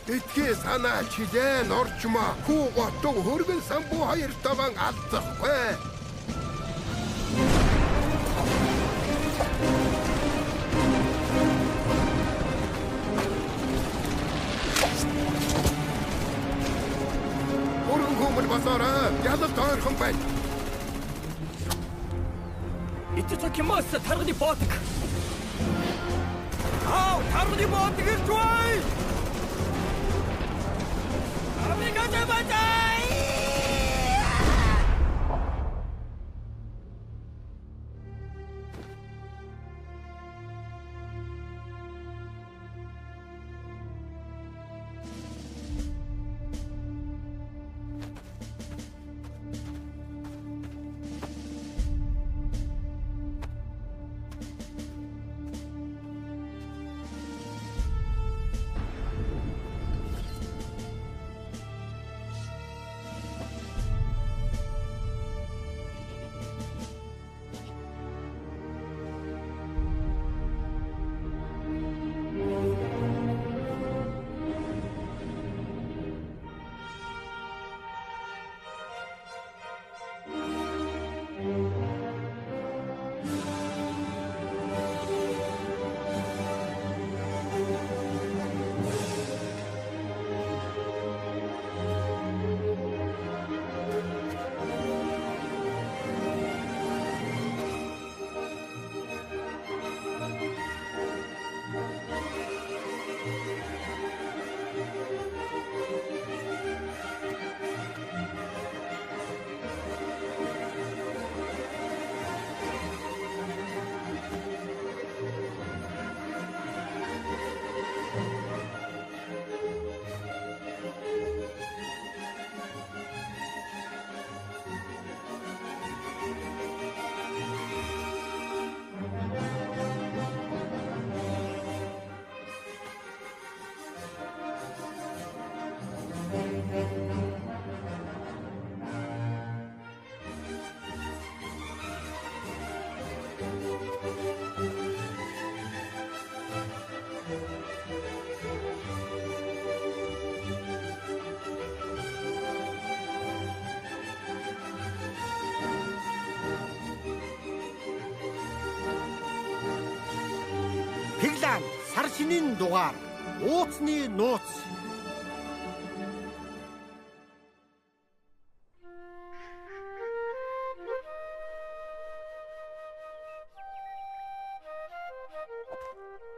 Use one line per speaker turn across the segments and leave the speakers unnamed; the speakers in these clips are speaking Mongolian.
Эдгээ санаа чилээ норчмаа. Хүү готог хөргөн самбуу хоёр таван алдахгүй. Хөргөн хүмүр басаараа ялалт ойрхон байна.
Итцокимас тарганы ботг. тарганы ботг ирж бай. Амига батай.
Финланд сар шинийн дугаар ууцны нууц.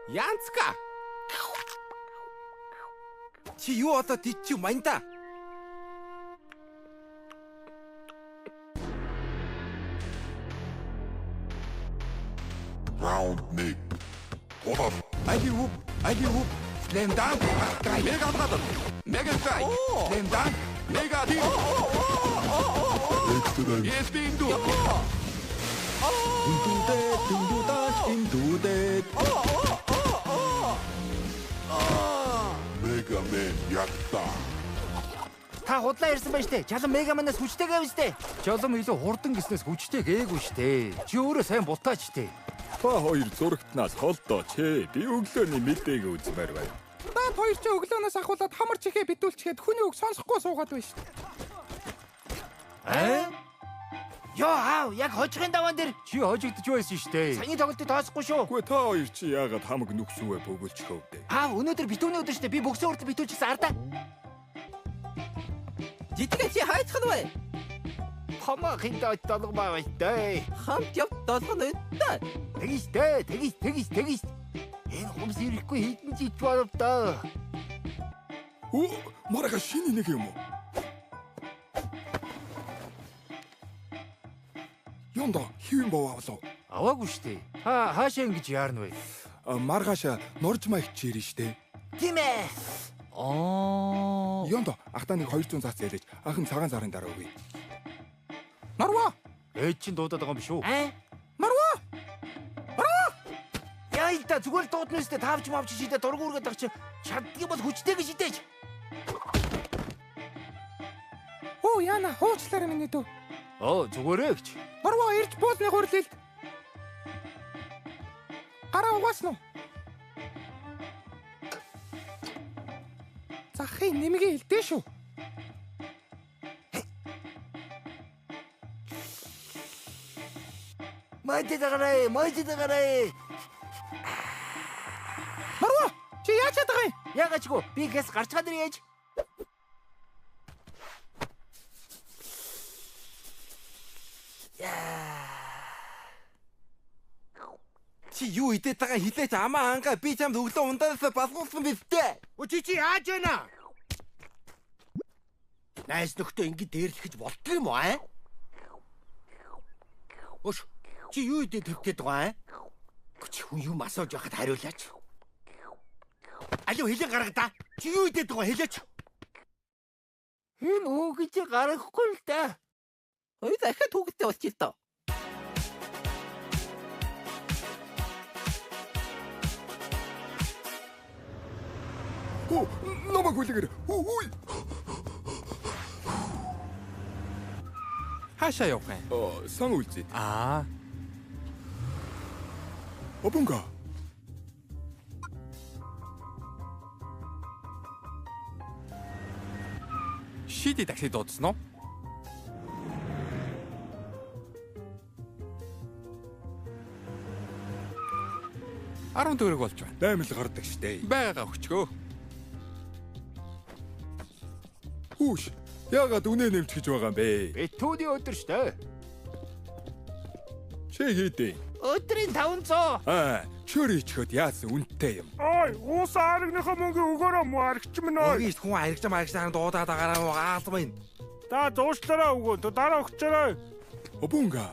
Янцка. Чи юу одоо дичи маньда?
Round 1. Hold
Алиуп. Slam dunk. Mega brother. Mega strike. Slam dunk. Mega deep.
Excellent.
Yes, bindu.
Mega Man ягта.
Та худлаа ирсэн байна штэ. Чалан Мегаманаас хүчтэй гэв штэ.
Жолом илүү хурдан гиснээс хүчтэй гээгүй штэ. Чи өөрөө сайн бултаач штэ.
Та хоёр зурагтнаас холдооч ээ. Би өглөөний мэдээг үзмээр байна.
Та хоёр ч өглөөнөөс ахуулаад хамар чихээ битүүлчихэд хүний үг сонсохгүй суугаад байна шүү.
Йоо аав, яг хожихын даваан дээр
Чи хожигдож байсан штэ.
саяны тоглолтыг тооцохгүй шүү.
Үгүй та хоёр чи яагаад хамаг нүксүвэ бөгөлчихөө дээ.
Аав, өнөөдөр битүүний өдөр штэ. Би бөксөө хүртэл битүүлчихсэн ардаа.
Житгээ чи хайцхан бай.
Хамаа хинтаа толгомаа байтай.
Хамт яв долгоно өдөө.
Тэгэж. Энэ хумс ирэхгүй хитэн жиж болов доо.
Оо, марага шинэ нэг юм уу?
Юундаа хэвэн боваавлаа.
Аваагүй штэ. Хаашаа ингэж яарна вэ?
Маргаашаа норжмаа их чирэн штэ.
Тийм ээ.
Юундаа ахтаа нэг 200 цац ялэж ахын цагаан сарын дараа өгье. Марва!
Ээж чинь дуудаад байгаа юм биш үү?
Марва!
Яа та зүгээр дуудна штэ. Таавч мавч шидэ дургуургаад байгаа чи чаддгийг бол хүчтэйг шидэж.
Оо яна хуучлаарай миний дүү.
Зүгээрээ гэж.
Марва ирж буусны хурлил. Гараа угаасна уу?
Захын нэмгээ хэлдэ шүү.
Мойдогараа.
Марва, чи яаж чадах юм?
Яагачгүй би гэс гарч чадар яаж?
Чи юу идээд байгаа хилээч амаа ангаа би чамд өглөө ундаасаа балгуулсан бистэ.
Чи яаж байна? Найс нөхдөд ингэ дээрлэхэж болдго юм уу аа? Өш чи юу идээд төвчээд байгаа аа? Чи хүн юм асууж байхад хариулаач. Алуу хэлэн гаргадаа. Чи юу идээд байгаа хэлээч.
Энэ үгэж гарахгүй л да.
Ой дахиад хүүхдтэй болчих тоо.
Намайг хүлээгэр. Үгүй.
Хаашаа явах юм?
Сан үлзээ.
Обонга.
Шиди такси дуудсан уу? Арван төгрөг болж байна.
8 л гардаг штэ.
Байгаага өгчгөө.
Хүүш. Яагаад үнэ нэмж гэж байгаа юм бэ?
Битүүний өдөр штэ.
Чи хийдэй.
Өдрийн 500.
Чөөр ичхөд яасан үнэтэй юм.
Ой, уус аригныхаа мөнгө өгөөрэй муу аригч минь ой.
Өгөөс хүн аригчаа дуудаад агараа гаалм юм.
Та зуушлаараа өгөө. Дараа өгчээрэй.
Обонга.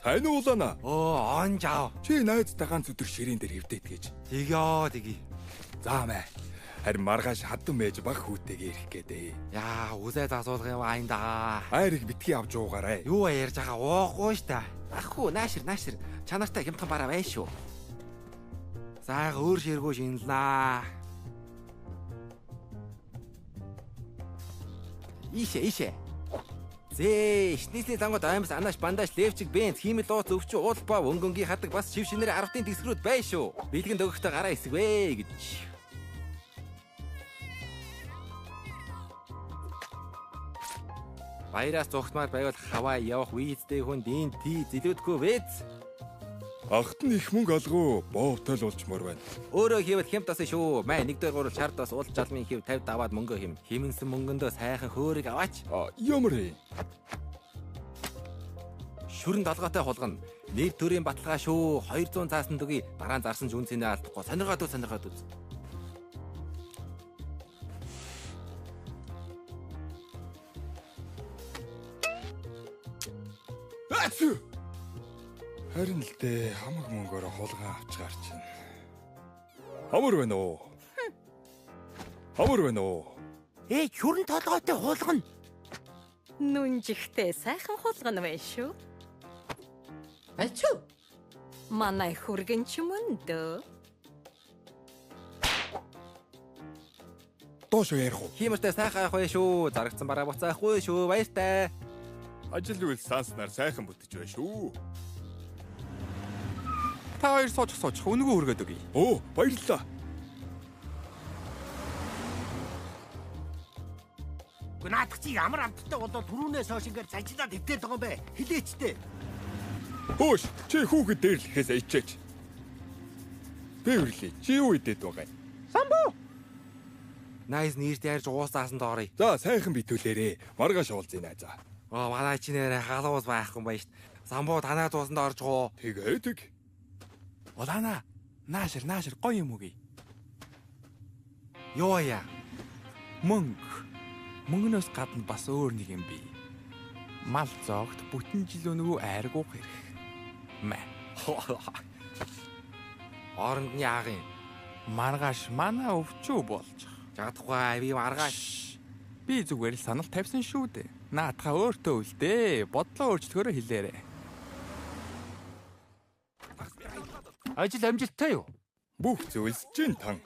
Сайн уулана.
Онжаа.
Чи найзтай ганц өдөр ширээн дээр хөвдөд гэж.
Тгий.
За мэ. Харин маргааш хадсан байж баг хүүтэйгээ ирэх гээдээ.
Яа, үзээд асуулах юм аянда.
Айрыг битгий авч уугаарай.
Юу ярьж байгаа уухгүй штэ. Ахгүй, наашир. Чанартай хямдхан бараа бай шүү. Зайг өөр ширгүү шинэлнаа. Ишэ. Шнийсний зангууд аймс анаш бандаж левчиг бенз хиймэл ууц өвчü уулбаа өнгөнгийн хадаг бас шив шинээр 10-ын тэсгэрүүд бай шүү. Бэлгэнд өгөхтэй гараа эсвэ гэж. Баяраас зогтмаар байвал Хавай явах визтэй хүн дийн тий зилүүдгүй вэз.
Ахт нь их мөнгө алгуу боовтой л болчмоор байна.
Өөрөө хийвэл хямд тасаа шүү. Май 1-2 шаардаас уул жалмын хийв 50 даваад мөнгө хим. Химэнсэн мөнгөндөө сайхан хөөргийг аваач.
Ямар юм?
Шүрэн далгаатай хулгана. Нэг төрийн баталгаа шүү. 200 цаасан дүгий дараа нь зарсан жүнцэнэ алдахгүй. Сонирхоод үз.
Харин л дээ хамаг мөнгөөр хулгай авч гарч байна. Хамар байна уу?
Хөрөн толгойтой хулгана.
Нүнжихтэй сайхан хулгана байна шүү.
Ачуу.
Манай хүргэнч мөн дөө.
Доош ярих уу?
Хиймэртэй сайхан авах бай шүү. Зарагдсан бараа буцаахгүй шүү. Баяртай.
Ажил үйл санснаар сайхан бүтэж бай шүү.
Та хоёр сууж үнэгүй өргөд өгье.
Баярлалаа.
Наадах чи ямар амттай болоод түрүүнээс хойш ингээд зажлаад өвдөд байгаа юм бэ? Хилээчтэй.
Хөөш, чи хүүхэд дээрлэхээс ичээч. Би өрлөө. Чи юу идээд байгаа юм?
Самбуу.
Найс нэрт ярьж уусаасан доорой.
За, сайхан битүүлээрээ. Маргааш уулзъя найзаа.
Манай чи нэрээ халуус байхгүй юм байна шүү. Самбуу танаа дуусанд орж гоо.
Тэгээд
Олана. Наашир гоё юм үгүй.
Юу яа?
Мөнгнөөс гадна бас өөр нэг юм бий. Мал зоогт бүтэн жил өнгөө айргуу хэрэг. Мэ.
Оронд нь яах юм?
Маргааш манай өвчөө болж.
Жадахгүй би маргааш.
Би зүгээр л санал тавьсан шүү дээ. Наадхаа өөртөө үлдээ. Бодлоо өөрчлөхөөрөө хэлээрэй.
Ажил амжилттай юу?
бүх зүйлс чинь тан.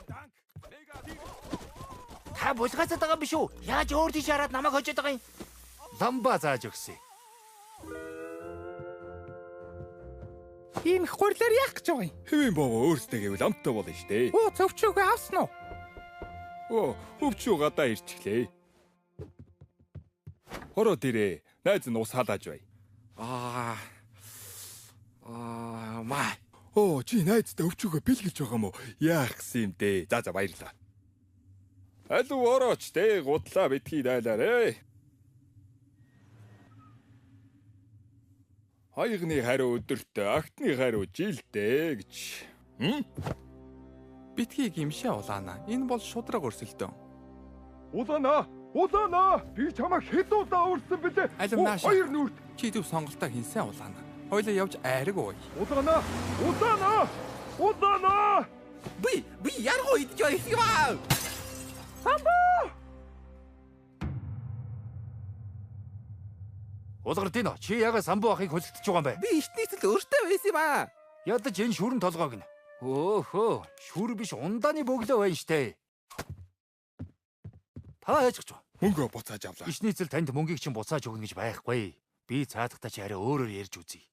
Та булгаацаад байгаа юм биш үү? Яаж өөр тийш хараад намайг хожоод байгаа юм? Ламба зааж өгсөн.
Ийм их гурилаар яах гэж байгаа юм?
Хэвэн боо өөрсдөө гэвэл амттай болно штэ.
Оо зөвчөөгөө авсан уу?
Оо, өвчөө гадаа ирчихлээ. Хороо дээрээ. Найз нь ус халааж бай.
Маа.
Оо, чи найздаа өвчөөгөө бэлгэлж байгаа мó? Яах гэсэн юм дээ. За баярлаа. Алуу орооч дээ. Гутлаа битгий дайлаарэ. Хаягны хариу өдөрт, агтны хариу жилдээ гэж.
Битгий гимшээ улаана. Энэ бол шудраг өрсөлдөөн.
Улаана! Би чамайг хэд удаа урьсан бэлээ?
Алим нааша.
Хоёр нүрт.
Чи төв сонголтоо хийсэн улаана. Хойлоо явж айраг ууй.
Улаана!
Би яргуу идэж байгаа юм.
Уулгардино чи яга самбуу ахыг хөлтөж байгаа юм бэ?
Би ертнийс л өөртөө байсан юм аа.
Ядаж энэ шүрэн толгоог нь. Өөхөө, шүр биш ундааны бөглөө байна штэ. Та яаж гэж вэ?
Мөнгө буцааж авлаа.
Ишнийцэл танд мөнгийг чинь буцааж өгнө гэж байхгүй. Би цаадахтаа чи арай өөрөөр ярьж үзье.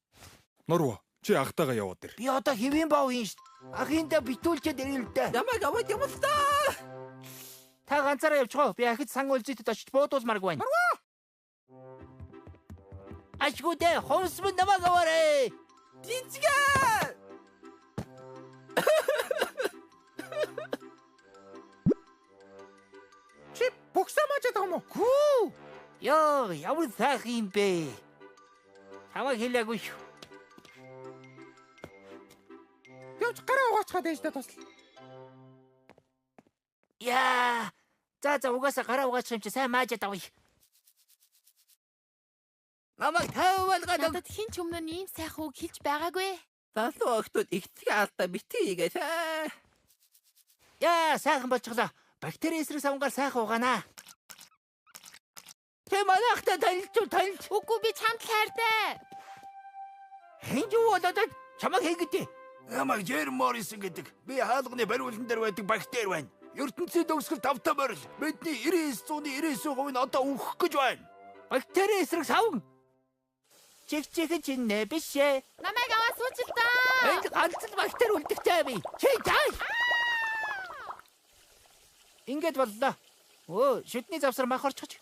Норво, чи ахтайгаа яваад ир.
Би одоо хэвэн бав юм штт. Ахинда битүүлчихэд ирэл л дээ.
Ямаг аваад явуултаа.
Та ганцаараа явчихоо. Би ахид сан үлзийтэд очиж буудуулмааргүй байна. Ашгүйдээ хонсмон намайг аваарэ.
Жижигэ.
Чи боксамаажаад байгаа мó?
Хүү. Яа, ямар сайх юм бэ? Хамаа хэлээгүй шүү.
Явж гараа угаачгаад ээждээ тусал.
Яа. За угаасаа гараа угаачих юм чи сайн маажаад авъя. Намайг тавуулгаад
Надад хин ч өмнө нь ийм сайхан үг хэлж байгаагүй.
Залуу охтууд ихтгэж алдаа битгийгээ.
Яа, сайхан болчихлоо. Бактери эсрэг савнгаар сайхан угаана. Тэ манайхтай танилж.
Үгүй би чамд хайртай.
Хинж юу болоод чамайг хийгээд. Намайг Жер Моррисон гэдэг. Би хаалганы бариулан дээр байдаг бактери байна. ертөнцийн төгсгөл тавтаа морил. Бидний 99.99% нь одоо үхэх гэж байна. Бактери эсрэг савн. Чигчиг чинь нэ биш ээ.
Намайг аваа сууч л даа.
Энд ганц л бактери үлдчихтэй би. Чи дай. Ингээд боллоо. Өө, шүдний завсар мах орчихж.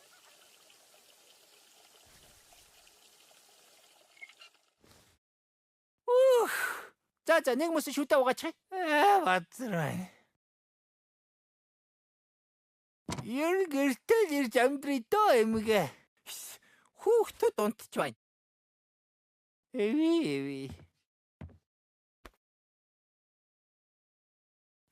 За нэг мөс шүдэ угаачих. Бацар байна. Ер гэртэл ирж амдрий доо эмгээ.
Хүүхдүүд унтж байна.
Эви.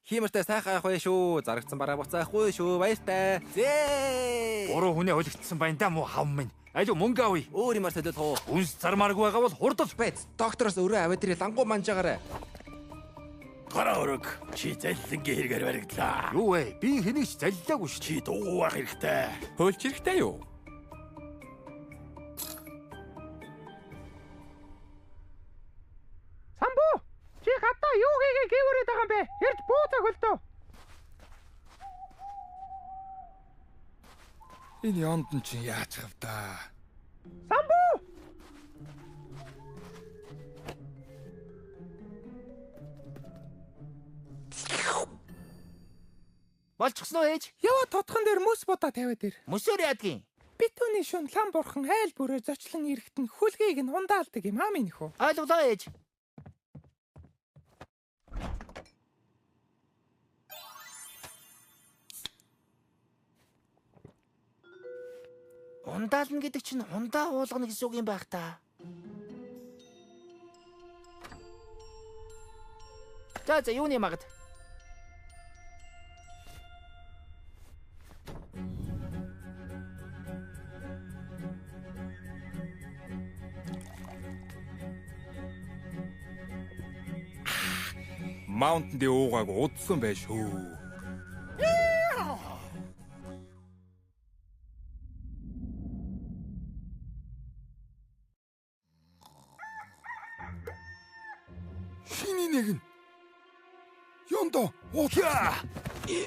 Химэртэй сайхан ахгүй шүү. Зарагдсан бараа буцаахгүй шүү. Баяртай. Зээ.
Буруу хүнээ холигдсон байна да муу хав минь. Алуу мөнгө авъя.
Өөр юмар солиод хоо.
Үнс зармааргүй байгаа бол хурдал
Бэц. Доктороос өөрөө аваад ирээ лангуу манжаагаарай.
Гараа өрөг. Чи заллингийн хэрэгээр баригдлаа.
Юу вэ? Би хэнийг ч заллаагүй шүү.
Чи дуугүй байх хэрэгтэй.
Хөөлч хэрэгтэй юу?
Самбуу! Чи гадаа юу хийгээ гэврээд байгаа юм бэ? Ярьж бууцаг хөлтөө.
Энэ яамд чинь яаж хав та?
Самбуу!
Болчихсон уу ээж?
Яваа тотхон дээр мөс бодоо тавиад ир.
Мөсөр яадгийн.
Битүүний шүн лам бурхан айл бүрээр зочлон ирэхтэн хүлгийг нь ундаалдаг юм аа минь хөө.
Ойлголоо ээж. Ундаална гэдэг чинь ундаа уулгана гэсэн үг юм байх та. За юуны магад?
Маунтн дээр уугааг удсан байж шүү. Шиний нэг нь Ёндо уутаа.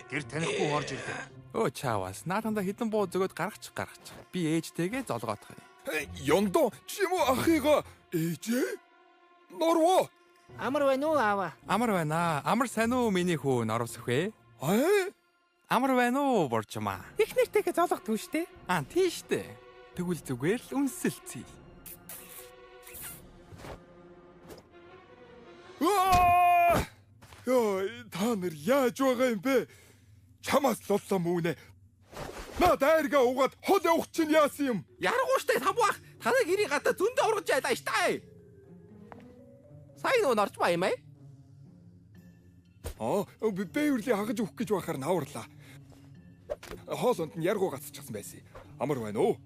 Тэр танихгүй орж ирлээ.
Өө чаавас наатанда хідэн буу зөгөөд гаргачих. Би ээжтэйгээ золгоодох юм.
Ёндо чи мо ахыгаа ээжээ? Норво
Амар байна уу аава?
Амар байна. Амар сайн уу миний хүү Норовс хвэ? Амар байна уу борчмаа?
Их нэртэйгээ зоолгодгүй штэ.
Тийштэй. Тэгвэл зүгээр л үнсэлцээ.
Ёо, та нар яаж байгаа юм бэ? Чамаас лоллоо мүүнэ. Наад айргаа угаад хол явах чинь яасан юм?
Яргууштай самбуах. Таныг ирий гата зөндөө ургаж байлаа штэ. Сайн уу норч ба юм ээ?
Бэвэрли хагаж өгөх гэж байхаар наварлаа. Хоолонд нь яргуу гацчихсан байсан. Амар байна уу?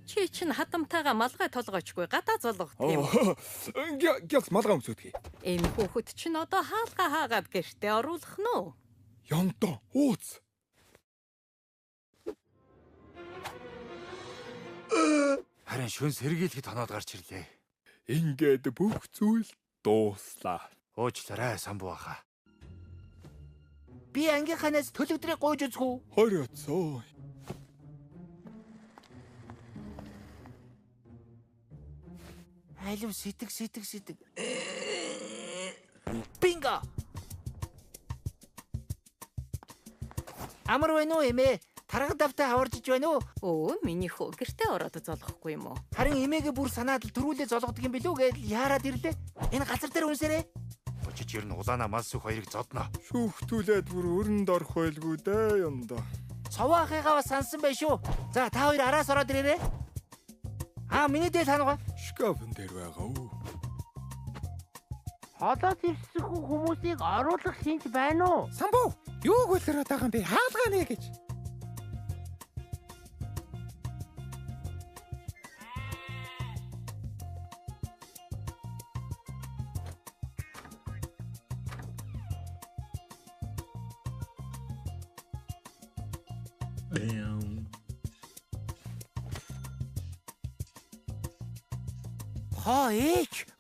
Чи чинь хадамтайгаа малгай толгойчгүй гадаа золгох юм.
Гялс малгай өмсөдгий.
Энэ хүүхэд чинь одоо хаалга хаагаад гэртээ оруулах нь уу?
Ёнтоо ууц.
Харин шүн сэргийлэхэд хоноод гарч ирлээ.
Ингээд бүх зүйл дууслаа.
Уучлаарай самбууха. Би ангийнханаас төлөвдрийг гуйж үзэх үү?
Хориоцоо.
Алив сэтг. Бинго. Амар байна уу эмээ? Тарга давтаа хаварж байна уу?
Өө, миний хүү гэртээ ороод золгохгүй юм уу?
Харин эмээгээ бүр санаад л төрүүлээ золгодог юм билүү гэж яарад ирлээ. Энэ газар дээр үнсээрээ. Бочиж ер нь улаана мас сүх хоёрыг зодно.
Шүүхтүүлээд бүр өрөнд орох байлгүй дээ ёндоо.
Цоваахыгаа бас сансан байх шүү. За та хоёр араас ороод ирээрэй. Миний дээл ханага.
Шкафн дээр байгаа уу?
Холоос ирсэн хүмүүсийг оруулах шинж байна уу?
Самбуу, юу гөлрөөд байгаа юм бэ? Хаалгаа нэ гэж.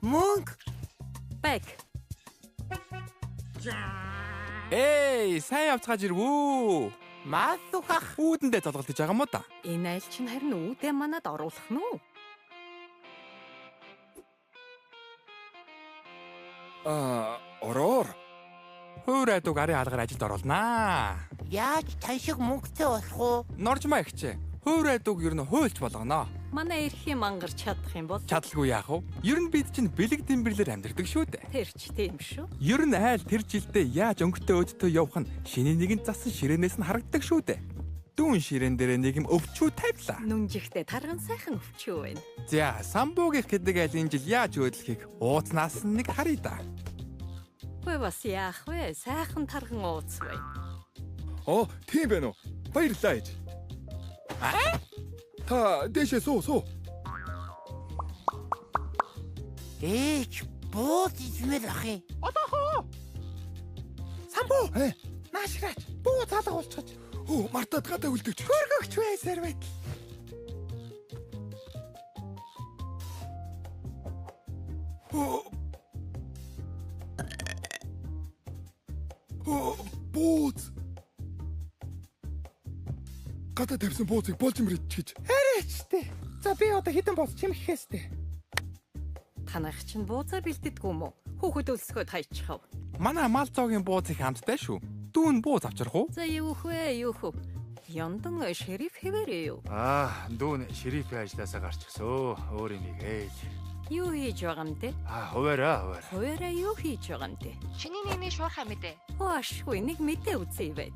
Мөнгө.
Бэг.
Сайн явцгааж ирвүү.
Маасухах.
Үүдэндээ золголдож байгаа юм уу да?
Энэ айл чинь харин үүдээ манад оруулах нь уу?
Ороор.
Хөөрайдуг арын алгаар ажилд оруулнаа.
Яаж тань шиг мөнгөтэй болох уу?
Норжмаа ихчээ. Хөөрайдуг ер нь хуйлч болгоно.
Манай эрхийн мангарч чадах юм бол
Чадалгүй яах вэ? Ер нь бид чинь бэлэг дэмбэрлэр амьдардаг шүү дээ.
тэр ч тийм шүү.
Ер нь айл тэр жилдээ яаж өнгөтэй өдтөө явах нь шинэ нэгэн засан ширээнээс нь харагддаг шүү дээ. Дүүн ширээн дээр нэг юм өвчүү тавилаа.
Нүнжихтэй тарган сайхан өвчөө байна.
За, самбуугийн гэдэг айл энэ жил яаж өдлөхийг ууцнаас нь нэг харъя да.
Хөөе бас яах вэ? Сайхан тарган ууцвэ.
Тийм байна уу? Баярлалаа ээж. Та дэшээ суу.
бууз измэл ах юм.
Одоохоо. Самбуу. Наашраач. Буу цаалга болчихож.
Мартаад гадаа үлдээч.
Хөргөгч бай сервет.
Бууз. Гадаа тавьсан буузыг болж мөрөж гэж.
Арайчтэй. За би одоо хитэн бууз чимхэхээстэй.
Танах чинь буузаа бэлддэггүй юм уу? Хүүхэд өлсгөөд хайчихав.
Манай мал зоогийн бууз их хамттай шүү. Дүүн бууз авчрах уу?
За юу хөө? Яндан шериф хэвээрээ юу?
Дүүн шерифийн ажлаасаа гарч гисөө. Өөр юм гээл.
Юу хийж байгаа юм те?
Хуваараа.
Хуваараа юу хийж байгаа юм те?
Чиний нэрний шуурхай мэдээ.
Ашгүй нэг мэдээ үзье байд.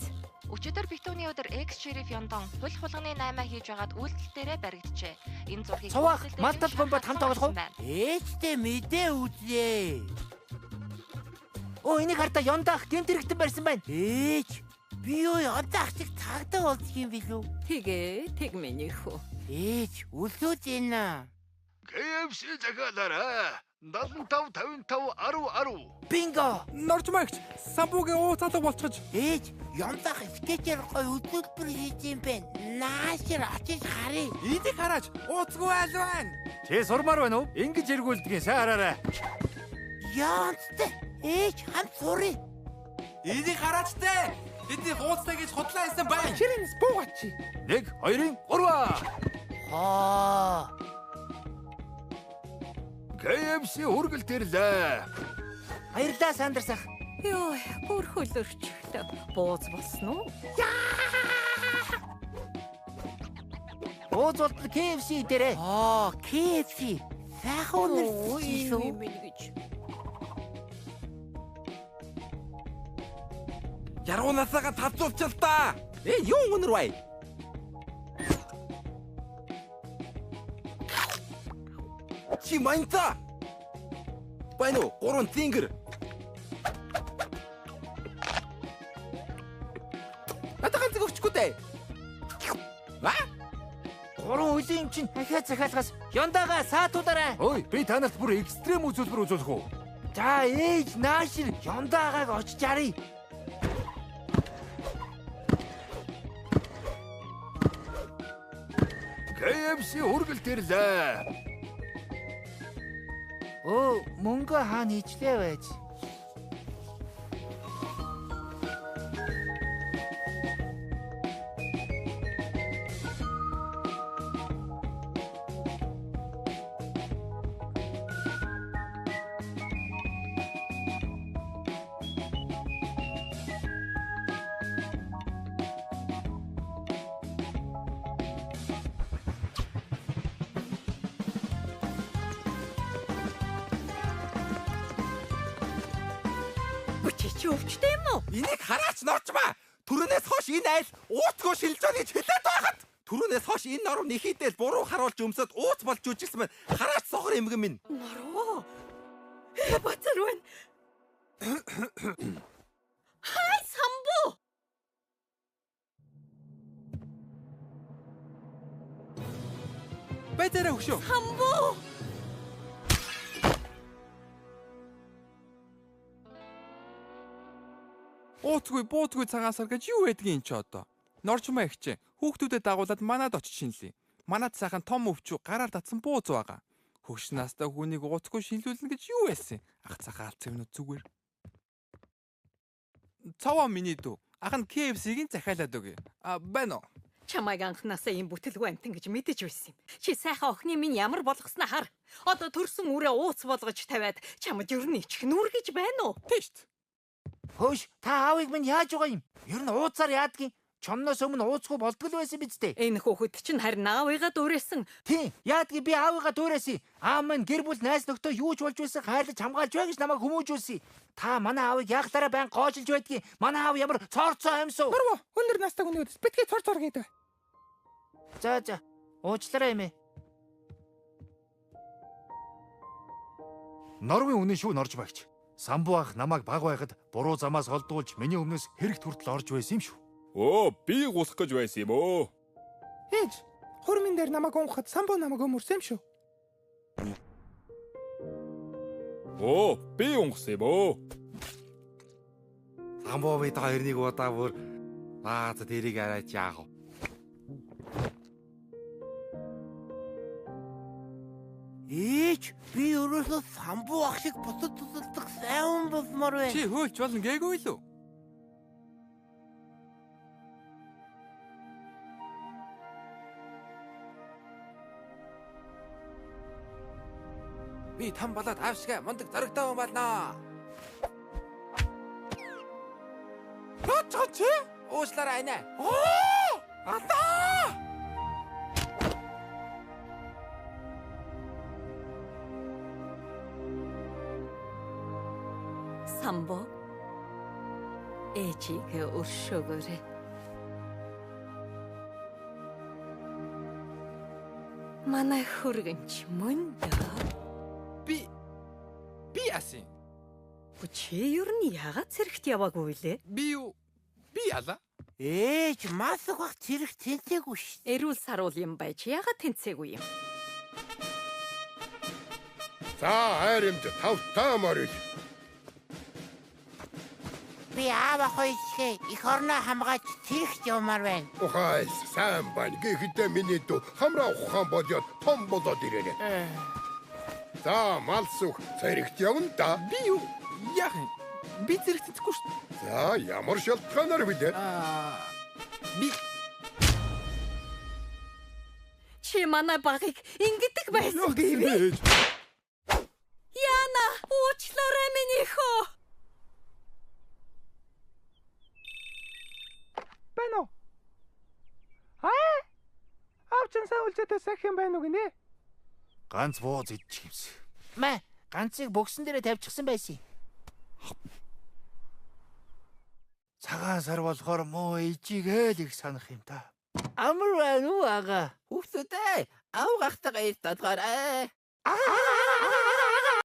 Өчигдөр битүүний өдөр экс шериф Яндон хуль хулганы 8 хийж байгаад үйлдэл дээрээ баригджээ. Энэ зургийг
малтал бомбод хамт тоглох уу?
Ээжтэй мэдээ үзье.
Энийг хартаа Яндах гэмт хэрэгтэн барьсан байна.
Ээж, би юу Яндах чиг тагтаа болчих юм билүү?
Тэг миний хүү.
Ээж, үлдээж ийна.
KFC захиалаарай. 75 55 10 10.
Бинго!
Норжмаагч самбуугийн ууцаалга болчихож.
Ээж, Яндах скетчер гой өдөлбөр хийж юм байна. Наашир очиж харъя.
Идийг хараач. Ууцгүй айл байна.
Чи сурмаар байна уу? Ингэж эргүүлдгийг сайн хараарай.
Яанцтай. Ээж, хамт сурыг.
Идийг хараач те. Бидний ууцтай гэж худлаа хийсэн байна.
Ширэнэс буугач.
1 2 3. KFC хүргэлт ирлээ. Баярлалаа Сандерс ах.
Йоо, бүр хөлөрчлөө. Бууз болсон уу?
Бууз болтол KFC дээрээ.
KFC. Сайхан үнэрсэн.
гэж.
Яргуунасаа тацуулчил та. Юу өнөр бай? Чи манта. Байна уу? 3 зингэр. Атахан зөвчгүй дээ. Ва?
3 үеийн чинь дахиад захиалгаас Яндага саатуудаарай.
Ой, би танарт бүр экстрем үзүүлбэр үзүүлэх үү?
За ээж наашир Яндагааг очиж арий.
KFC хүргэлт ирлээ.
Мөнгө хаана ичлээ байж.
Чи өвчтэй юм уу?
Энийг хараач норчмаа. Түрүүнээс хойш энэ айл ууцгүй шилж байгаа гэж хэлээд байхад. Түрүүнээс хойш энэ норов нэхийдэл буруу харуулж өмсөд ууц болж үжигсэн байна. Хараач сохор эмгэн минь.
Нороо. Бацар байна. Хай самбу.
Бацараа хөшөө.
Самбу.
Ууцгүй бууцгүй цагаасаар гэж юу байдгийн ч одоо. Норчмаа ихчээ. Хүүхдүүдэд дагуулад манад очиж шинэлээ. Манад сайхан том өвчүү гараар татсан бууз байгаа. Хөгш настай хүнийг ууцгүй шинэлүүлнэ гэж юу байсан? Ах цахаал цэвнүүд зүгээр. Цаваа миний дүү. Ах нь KFC-гийн захиалаад өгье. Байна уу?
Чамайг анхнаасаа ийм бүтэлгүй амтан гэж мэдэж байсан юм. Чи сайхан охины минь ямар болгосноо хар. Одоо төрсөн үрээ ууц болгож тавиад чамд ер нь ичих нүр гэж байна уу?
Тийш.
Хөөш, та аавыг минь яаж байгаа юм? Ер нь ууцаар яадгийн. Чонноос өмнө ууцгүй болдгол байсан биз дээ.
Энэ хүүхэд чинь харин аавыгаа дүүрээсэн.
Тийм, яадгийн би аавыгаа дүүрээсэн. Аав минь гэр бүл найз нөхдөө юу ч болж байсан хайрлаж хамгаалж бай гэж намайг хүмүүжүүлсэн. Та манай аавыг ягтараа байн гоожилж байдгийг. Манай аав ямар цорцоо амьсуу.
Мөрөө, өндөр настай хүнээс битгий цор гэдэг.
За, уучлаарай эмээ.
Норвын үнэн шүү норж багч. Самбу ах намайг баг байхад буруу замаас холдуулж миний өмнөөс хэрэгт хүртэл орж байсан юм шүү.
Би гусах гэж байсан юм өө.
Ээж, хормын дээр намайг унгахад самбуу намайг өмөрсөн юм шүү.
Би унгасан юм өө.
Самбуу бид хоёрыг удаа бүр за тэрийг арайч яах вэ?
Ээж, би өөрөөсөө самбуу ах шиг бусад тусалдаг сайн хүн болмоор байна.
Чи хөөлж болно гээгүй лүү?
Би там болоод аавшгаа мундаг зоригтой хүн болно.
Чи?
Уучлаарай нэ.
Ата!
Самбо. ээжигээ өршөөгөөрэй. Манай хөргөнч мөн дөө.
Би яасан?
Чи ер нь яагаад цэрэгт яваагүй лээ?
Би яла?
Ээж, мас ухах цэрэг тэнцээгүй шүү.
Эрүүл саруул юм байж яагаад тэнцээгүй юм?
За хайрымд тавтаамаар ил.
Би аава хоёрыг их орноо хамгааж цэрэгт явмаар байна.
Ухаас сайн байна. Гэхдээ миний дүү хамраа ухаан болоод том болоод ирэнэ. За малсух цэрэгт явна да.
Би юу? Яах юм? Би цэрэгт цэхгүй шүү.
За ямар шалтгаанаар вэ?
Би
Чи манай багыг ингэдэг байсан гэвэ? Яна, Уучлаарай миний хөө.
Байна уу? Авчин сайн үлжээтэй сах юм байна уу гинэ?
Ганц бууз идчих юмс.
Мэ, ганцыг бөксөн дээрээ тавьчихсан байсан.
Цагаан сар болохоор муу ижигээ л их санах юм та.
Амар байна уу ага? Хүүхдүүдээ аав гахтайгаа ир тодгоорой.